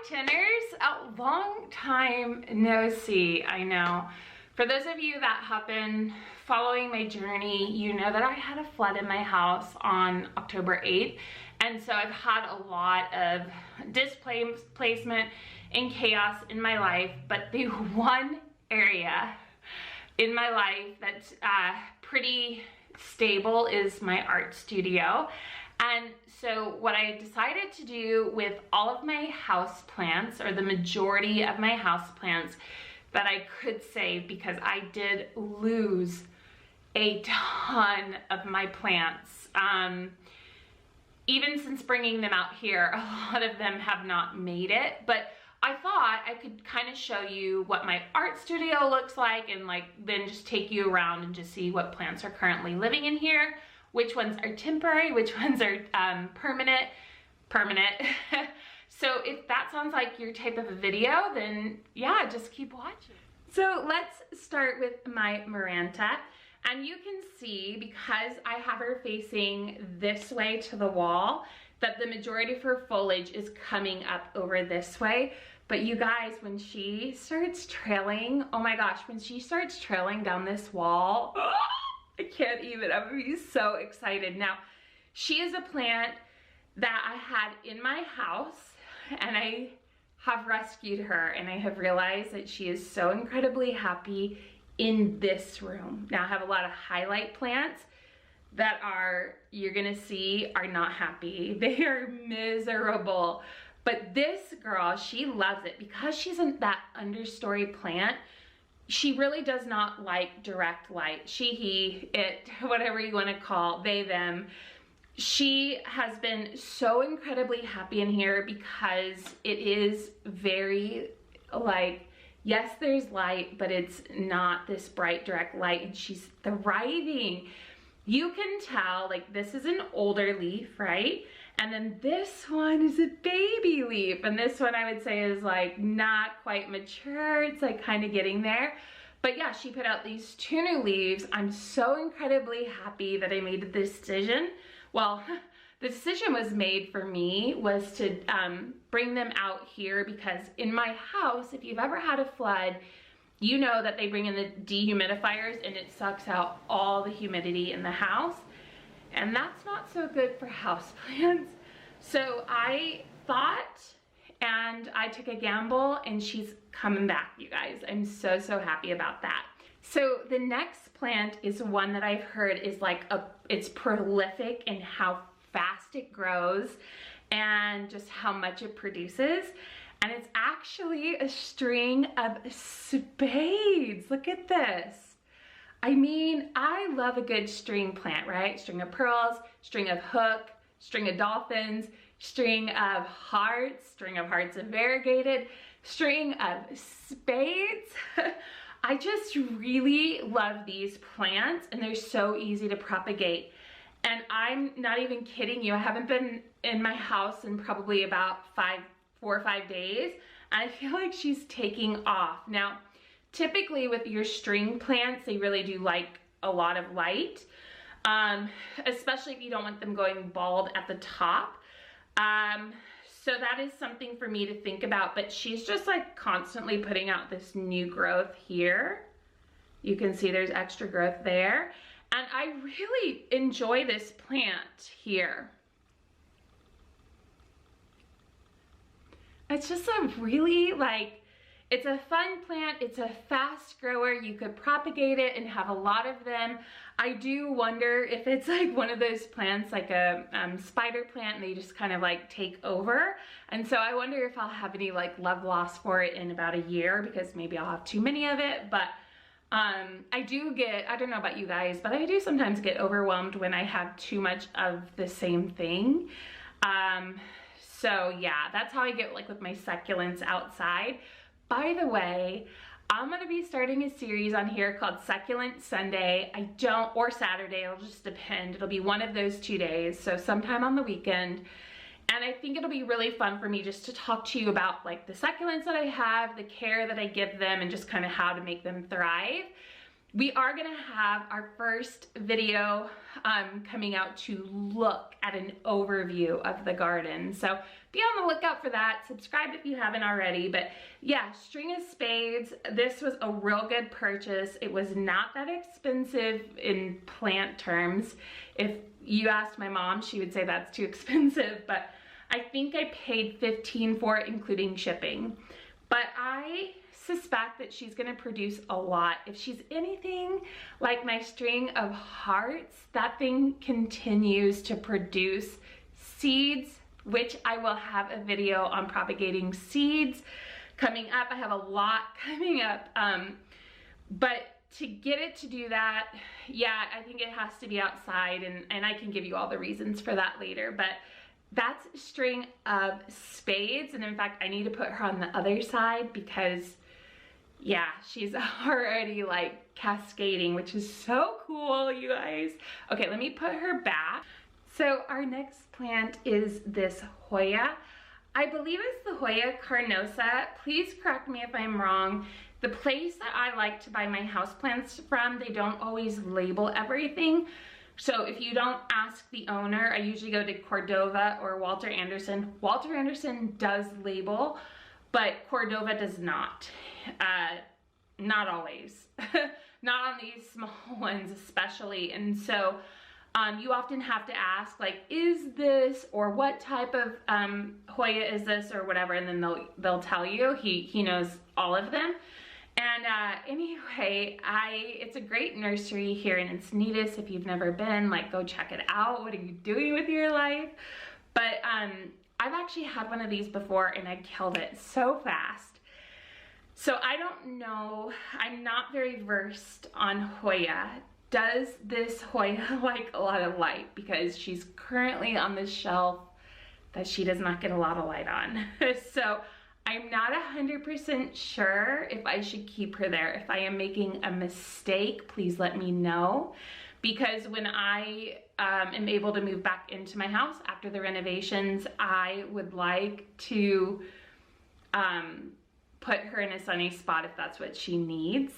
Tinners, a long time no see, I know. For those of you that have been following my journey, you know that I had a flood in my house on October 8th. And so I've had a lot of displacement and chaos in my life, but the one area in my life that's pretty stable is my art studio. And so what I decided to do with all of my house plants, or the majority of my house plants that I could save, because I did lose a ton of my plants. Even since bringing them out here, a lot of them have not made it, but I thought I could kind of show you what my art studio looks like, and then just take you around and just see what plants are currently living in here, which ones are temporary, which ones are permanent. So if that sounds like your type of a video, then yeah, just keep watching. So let's start with my Maranta. And you can see, because I have her facing this way to the wall, that the majority of her foliage is coming up over this way. But you guys, when she starts trailing, oh my gosh, when she starts trailing down this wall, I can't even, I'm gonna be so excited. Now, she is a plant that I had in my house, and I have rescued her, and I have realized that she is so incredibly happy in this room. Now, I have a lot of highlight plants that are, you're gonna see, are not happy. They are miserable. But this girl, she loves it because she's in that understory plant. She really does not like direct light. She, he, it, whatever you wanna call, they, them. She has been so incredibly happy in here because it is very yes, there's light, but it's not this bright direct light, and she's thriving. You can tell, this is an older leaf, right? And then this one is a baby leaf, and this one I would say is not quite mature. It's kind of getting there. But yeah, she put out these 2 new leaves. I'm so incredibly happy that I made the decision. Well, the decision was made for me was to bring them out here, because in my house, if you've ever had a flood, you know that they bring in the dehumidifiers and it sucks out all the humidity in the house. And that's not so good for houseplants. So I thought, and I took a gamble, and she's coming back, you guys. I'm so, so happy about that. So the next plant is one that I've heard is it's prolific in how fast it grows and just how much it produces. And it's actually a string of spades. Look at this. I mean, I love a good string plant, right? String of pearls, string of hook, string of dolphins, string of hearts of variegated, string of spades. I just really love these plants, and they're so easy to propagate. And I'm not even kidding you, I haven't been in my house in probably about 4 or 5 days, and I feel like she's taking off. Now, typically with your string plants, they really do like a lot of light, especially if you don't want them going bald at the top. So that is something for me to think about, but she's just constantly putting out this new growth here. You can see there's extra growth there. And I really enjoy this plant here. It's just a really it's a fun plant. It's a fast grower. You could propagate it and have a lot of them. I do wonder if it's one of those plants, a spider plant, and they just kind of take over. And so I wonder if I'll have any love loss for it in about a year, because maybe I'll have too many of it. But I do get, I don't know about you guys, but I do sometimes get overwhelmed when I have too much of the same thing. So yeah, that's how I get with my succulents outside. By the way, I'm gonna be starting a series on here called Succulent Sunday. Or Saturday, it'll just depend. It'll be one of those 2 days, so sometime on the weekend. And I think it'll be really fun for me just to talk to you about the succulents that I have, the care that I give them, and just kind of how to make them thrive. We are gonna have our first video coming out to look at an overview of the garden. So be on the lookout for that. Subscribe if you haven't already. But yeah, string of spades. This was a real good purchase. It was not that expensive in plant terms. If you asked my mom, she would say that's too expensive, but I think I paid $15 for it, including shipping. But I suspect that she's gonna produce a lot. If she's anything like my string of hearts, that thing continues to produce seeds, which I will have a video on propagating seeds coming up. I have a lot coming up, but to get it to do that, yeah, I think it has to be outside, and I can give you all the reasons for that later. But that's string of spades, and in fact, I need to put her on the other side because, yeah, she's already like cascading, which is so cool, you guys. Okay, let me put her back. So our next plant is this Hoya. I believe it's the Hoya carnosa. Please correct me if I'm wrong. The place that I like to buy my houseplants from, they don't always label everything. So if you don't ask the owner, I usually go to Cordova or Walter Anderson. Walter Anderson does label, but Cordova does not. Not always. Not on these small ones especially. And so you often have to ask, like, is this, or what type of Hoya is this, or whatever, and then they'll tell you. He knows all of them. And anyway, it's a great nursery here in Encinitas. If you've never been, like, go check it out. What are you doing with your life? But I've actually had one of these before and I killed it so fast. So I don't know, I'm not very versed on Hoya. Does this Hoya like a lot of light? Because she's currently on the shelf that she does not get a lot of light on. So I'm not 100% sure if I should keep her there. If I am making a mistake, please let me know. Because when I am able to move back into my house after the renovations, I would like to put her in a sunny spot if that's what she needs.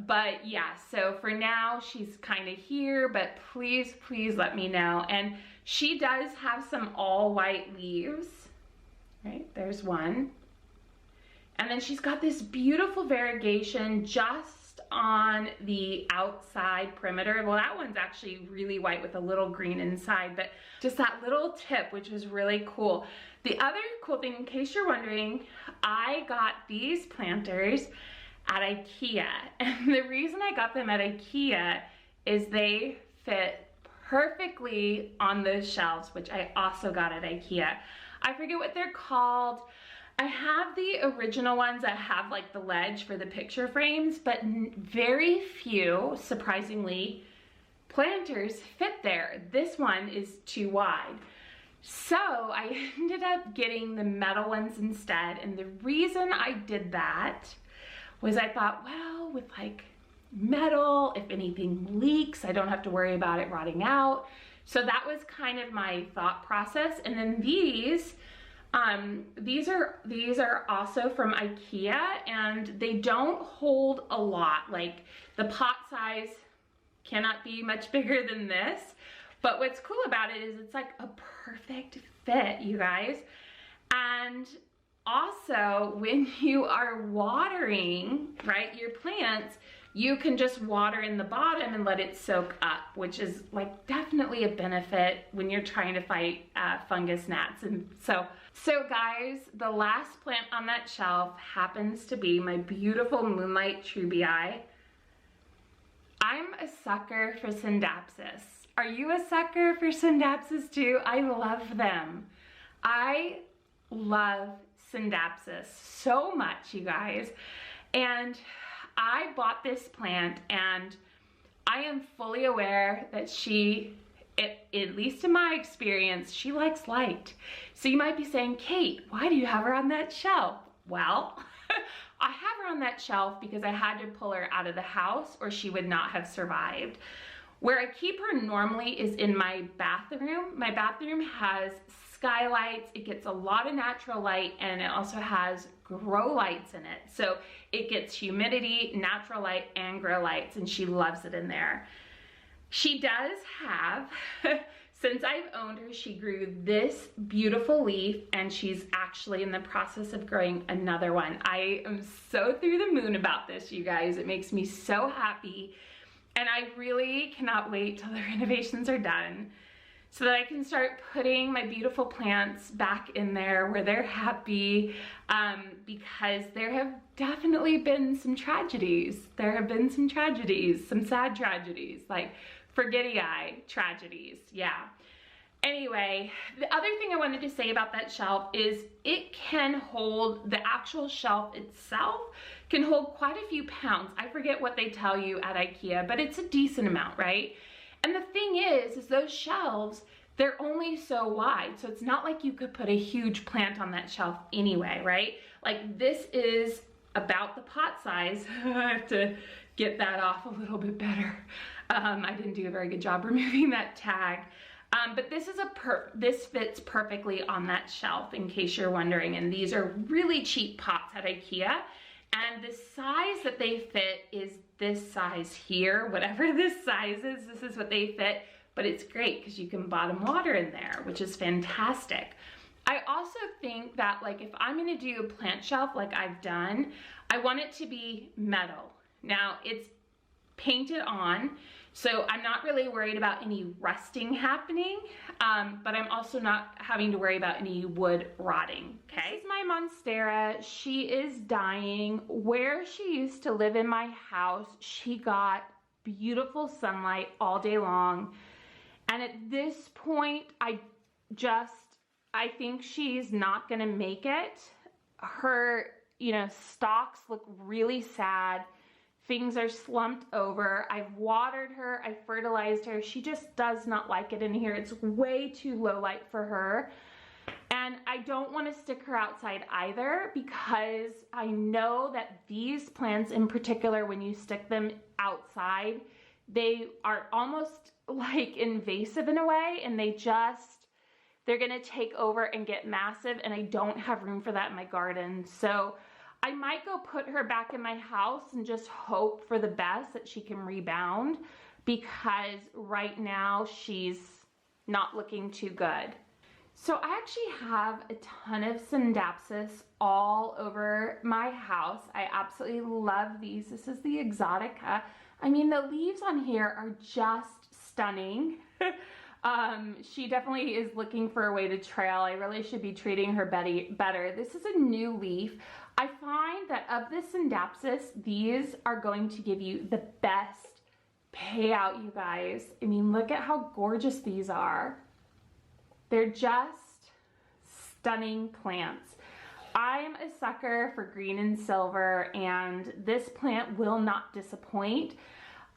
But yeah, so for now she's kind of here, but please let me know. And she does have some all white leaves, right? There's one. And then she's got this beautiful variegation just on the outside perimeter. Well, that one's actually really white with a little green inside, but just that little tip, which was really cool. The other cool thing, in case you're wondering, I got these planters at IKEA. And the reason I got them at IKEA is they fit perfectly on those shelves, which I also got at IKEA. I forget what they're called. I have the original ones that have like the ledge for the picture frames, but very few, surprisingly, planters fit there. This one is too wide. So I ended up getting the metal ones instead. And the reason I did that was I thought, well, with like metal, if anything leaks, I don't have to worry about it rotting out. So that was kind of my thought process. And then these are also from IKEA, and they don't hold a lot. Like the pot size cannot be much bigger than this. But what's cool about it is it's like a perfect fit, you guys. And also, when you are watering, right, your plants, you can just water in the bottom and let it soak up, which is like definitely a benefit when you're trying to fight fungus gnats. And so guys, the last plant on that shelf happens to be my beautiful Moonlight Trubii. I'm a sucker for Scindapsus. Are you a sucker for Scindapsus too? I love them. I love Scindapsus so much, you guys. And I bought this plant, and I am fully aware that at least in my experience, she likes light. So you might be saying, Kate, why do you have her on that shelf? Well, I have her on that shelf because I had to pull her out of the house or she would not have survived. Where I keep her normally is in my bathroom. My bathroom has skylights, it gets a lot of natural light, and it also has grow lights in it. So it gets humidity, natural light, and grow lights, and she loves it in there. She does have, since I've owned her, she grew this beautiful leaf, and she's actually in the process of growing another one. I am so through the moon about this, you guys. It makes me so happy, and I really cannot wait till the renovations are done so that I can start putting my beautiful plants back in there where they're happy, because there have definitely been some tragedies. There have been some tragedies, some sad tragedies, like forgetty eye tragedies, yeah. Anyway, the other thing I wanted to say about that shelf is it can hold, the actual shelf itself can hold quite a few pounds. I forget what they tell you at IKEA, but it's a decent amount, right? And the thing is those shelves, they're only so wide. So it's not like you could put a huge plant on that shelf anyway, right? Like this is about the pot size. I have to get that off a little bit better. I didn't do a very good job removing that tag. But this is this fits perfectly on that shelf, in case you're wondering. And these are really cheap pots at IKEA. And the size that they fit is this size here. Whatever this size is, this is what they fit. But it's great because you can bottom water in there, which is fantastic. I also think that, like, if I'm gonna do a plant shelf like I've done, I want it to be metal. Now, it's painted on, so I'm not really worried about any rusting happening, but I'm also not having to worry about any wood rotting, okay? This is my Monstera. She is dying. Where she used to live in my house, she got beautiful sunlight all day long. And at this point, I think she's not gonna make it. Her, stalks look really sad. Things are slumped over. I've watered her, I fertilized her. She just does not like it in here. It's way too low light for her. And I don't want to stick her outside either, because I know that these plants in particular, when you stick them outside, they are almost like invasive in a way, and they're gonna take over and get massive, and I don't have room for that in my garden. So I might go put her back in my house and just hope for the best that she can rebound, because right now she's not looking too good. So I actually have a ton of Syndapsis all over my house. I absolutely love these. This is the Exotica. I mean, the leaves on here are just stunning. She definitely is looking for a way to trail. I really should be treating her better. This is a new leaf. I find that of the Syndapsis, these are going to give you the best payout, you guys. I mean, look at how gorgeous these are. They're just stunning plants. I'm a sucker for green and silver, and this plant will not disappoint.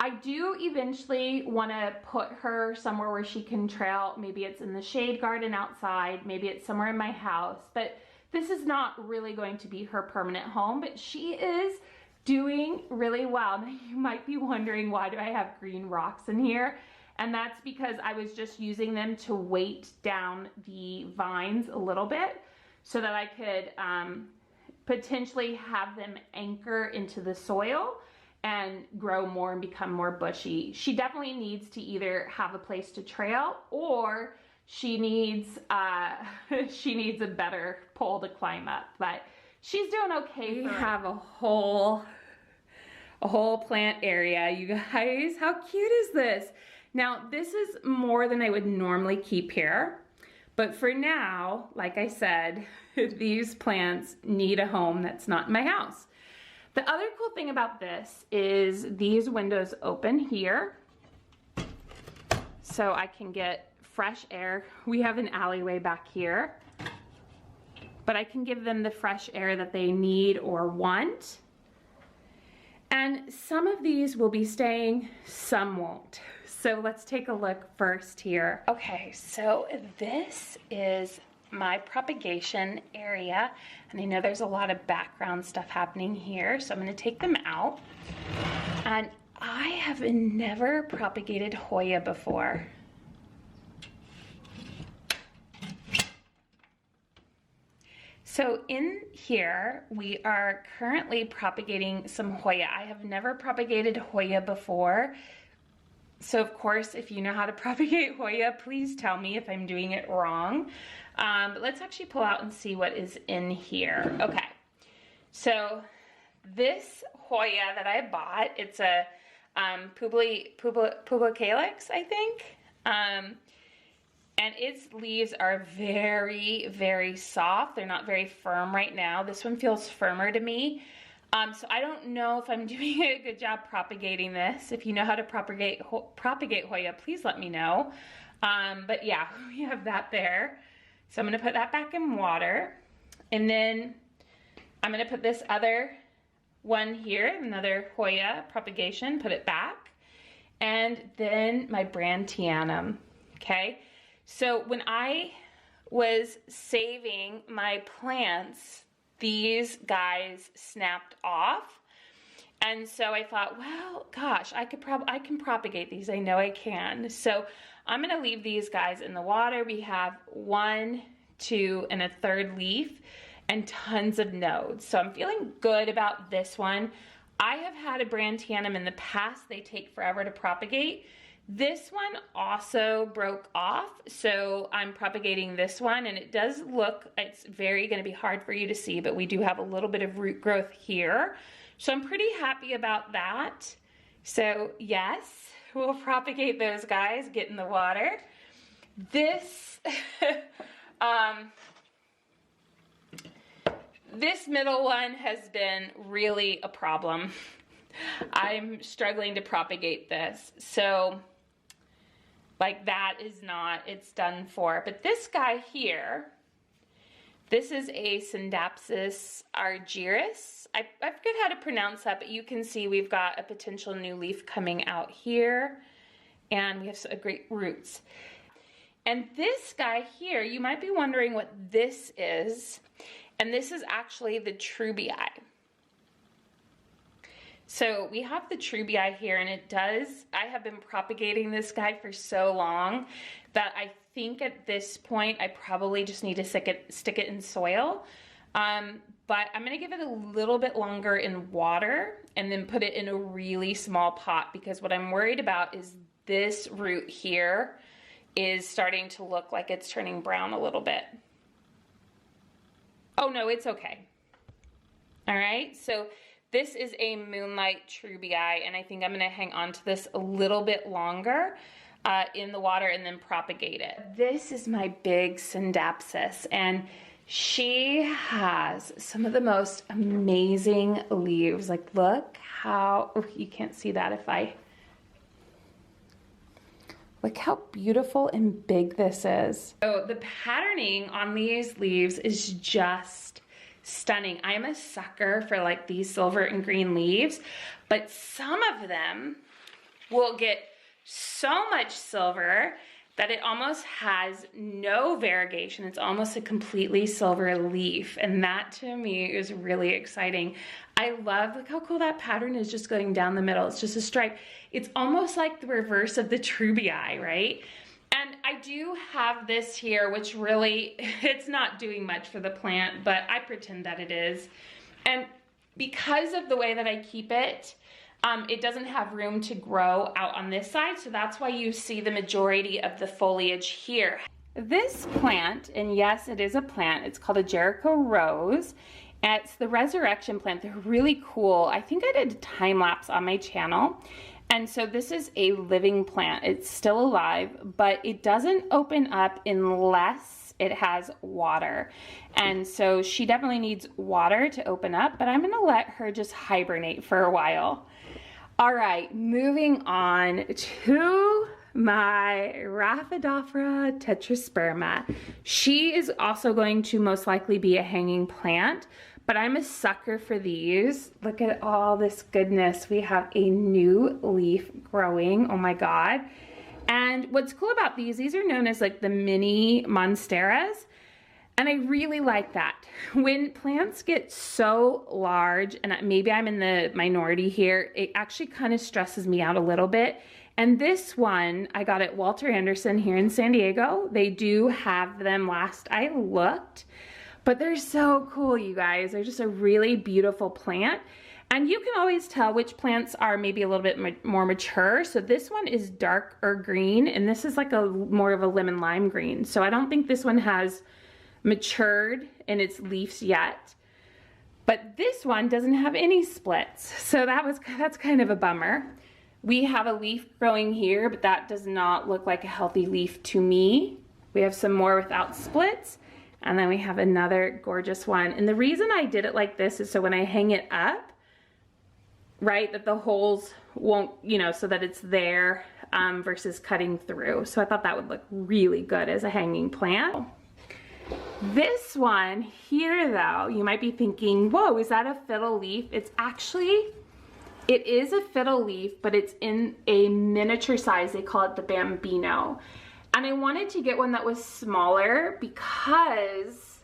I do eventually want to put her somewhere where she can trail. Maybe it's in the shade garden outside, maybe it's somewhere in my house, but this is not really going to be her permanent home, but she is doing really well. Now, you might be wondering, why do I have green rocks in here? And that's because I was just using them to weight down the vines a little bit so that I could potentially have them anchor into the soil and grow more and become more bushy. She definitely needs to either have a place to trail, or she needs a better pole to climb up, but she's doing okay. We have a whole plant area, you guys. How cute is this? Now, this is more than I would normally keep here, but for now, like I said, these plants need a home that's not in my house. The other cool thing about this is these windows open here, so I can get fresh air. We have an alleyway back here, but I can give them the fresh air that they need or want. And some of these will be staying, some won't. So let's take a look first here. Okay, so this is my propagation area, and I know there's a lot of background stuff happening here, so I'm going to take them out. And I have never propagated Hoya before. So in here, we are currently propagating some Hoya. I have never propagated Hoya before. So of course, if you know how to propagate Hoya, please tell me if I'm doing it wrong. But let's actually pull out and see what is in here. Okay, so this Hoya that I bought, it's a Publicalyx, I think. And its leaves are very, very soft. They're not very firm right now. This one feels firmer to me. So I don't know if I'm doing a good job propagating this. If you know how to propagate Hoya, please let me know. But yeah, we have that there. So I'm gonna put that back in water. And then I'm gonna put this other one here, another Hoya propagation, put it back. And then my Brantianum, okay? So when I was saving my plants, these guys snapped off. And so I thought, well, gosh, I can propagate these. I know I can. So I'm gonna leave these guys in the water. We have 1, 2, and a third leaf and tons of nodes. So I'm feeling good about this one. I have had a Brantianum in the past. They take forever to propagate. This one also broke off, so I'm propagating this one, and it does look, it's very going to be hard for you to see, but we do have a little bit of root growth here. So I'm pretty happy about that. So yes, we'll propagate those guys, get in the water. This, this middle one has been really a problem. I'm struggling to propagate this. So like that is not, it's done for. But this guy here, this is a Syndapsis argyris. I forget how to pronounce that, but you can see we've got a potential new leaf coming out here, and we have some great roots. And this guy here, you might be wondering what this is, and this is actually the Trubii. So we have the Trubii here, and it does, I have been propagating this guy for so long that I think at this point I probably just need to stick it in soil. But I'm gonna give it a little bit longer in water and then put it in a really small pot, because what I'm worried about is this root here is starting to look like it's turning brown a little bit. Oh no, it's okay. All right, so this is a Moonlight Trubii, and I think I'm gonna hang on to this a little bit longer in the water and then propagate it. This is my big Syndapsis, and she has some of the most amazing leaves. Like, look how, oh, you can't see that if I, look how beautiful and big this is. So the patterning on these leaves is just stunning. I'm a sucker for like these silver and green leaves, but some of them will get so much silver that it almost has no variegation. It's almost a completely silver leaf, and that to me is really exciting. I love, look how cool that pattern is, just going down the middle. It's just a stripe. It's almost like the reverse of the Trubii, right? And I do have this here, which really, it's not doing much for the plant, but I pretend that it is. And because of the way that I keep it, it doesn't have room to grow out on this side, so that's why you see the majority of the foliage here. This plant, and yes, it is a plant, it's called a Jericho Rose. It's the resurrection plant. They're really cool. I think I did a time lapse on my channel. And so this is a living plant. It's still alive, but it doesn't open up unless it has water. And so she definitely needs water to open up, but I'm gonna let her just hibernate for a while. All right, moving on to my Rhaphidophora tetrasperma. She is also going to most likely be a hanging plant, but I'm a sucker for these. Look at all this goodness. We have a new leaf growing, oh my God. And what's cool about these are known as like the mini monsteras. And I really like that. When plants get so large, and maybe I'm in the minority here, it actually kind of stresses me out a little bit. And this one I got at Walter Anderson here in San Diego. They do have them last I looked. But they're so cool, you guys. They're just a really beautiful plant. And you can always tell which plants are maybe a little bit more mature. So this one is darker green, and this is like a more of a lemon lime green. So I don't think this one has matured in its leaves yet. But this one doesn't have any splits. So that's kind of a bummer. We have a leaf growing here, but that does not look like a healthy leaf to me. We have some more without splits. And then we have another gorgeous one. And the reason I did it like this is so when I hang it up, right, that the holes won't, you know, so that it's there versus cutting through. So I thought that would look really good as a hanging plant. This one here though, you might be thinking, whoa, is that a fiddle leaf? It's actually, it is a fiddle leaf, but it's in a miniature size. They call it the Bambino. And I wanted to get one that was smaller because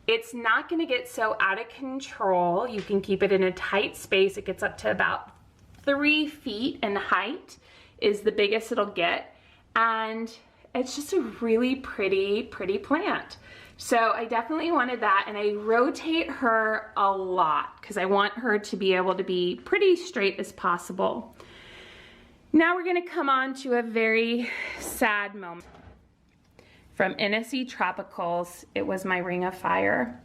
it's not gonna get so out of control. You can keep it in a tight space. It gets up to about 3 feet in height is the biggest it'll get. And it's just a really pretty plant. So I definitely wanted that, and I rotate her a lot because I want her to be able to be pretty straight as possible. Now we're gonna come on to a very sad moment. From NSE Tropicals, it was my Ring of Fire.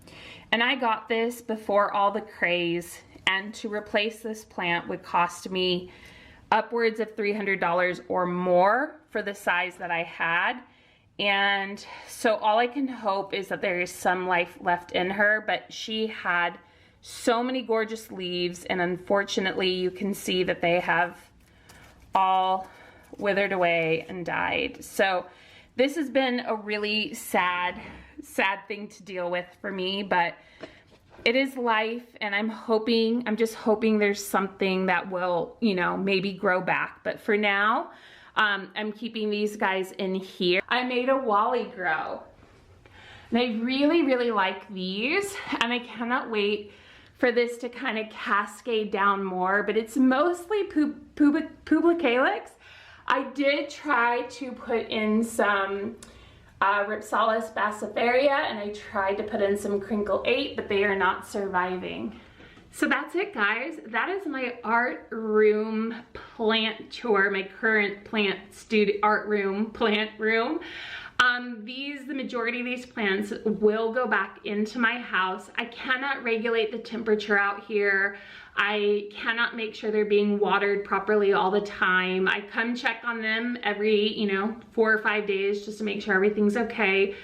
And I got this before all the craze, and to replace this plant would cost me upwards of $300 or more for the size that I had. And so all I can hope is that there is some life left in her, but she had so many gorgeous leaves, and unfortunately you can see that they have all withered away and died. So this has been a really sad thing to deal with for me, but it is life, and I'm just hoping there's something that will, you know, maybe grow back. But for now, I'm keeping these guys in here. I made a Wally grow, and I really like these, and I cannot wait for this to kind of cascade down more, but it's mostly Publicalyx. I did try to put in some Ripsalis bassiferia, and I tried to put in some Crinkle 8, but they are not surviving. So that's it, guys. That is my art room plant tour, my current plant studio, art room, plant room. The majority of these plants will go back into my house. I cannot regulate the temperature out here. I cannot make sure they're being watered properly all the time. I come check on them every, 4 or 5 days just to make sure everything's okay.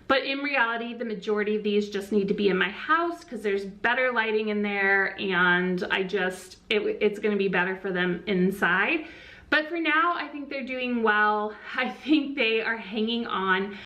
But in reality, the majority of these just need to be in my house because there's better lighting in there, and it's gonna be better for them inside. But for now, I think they're doing well. I think they are hanging on.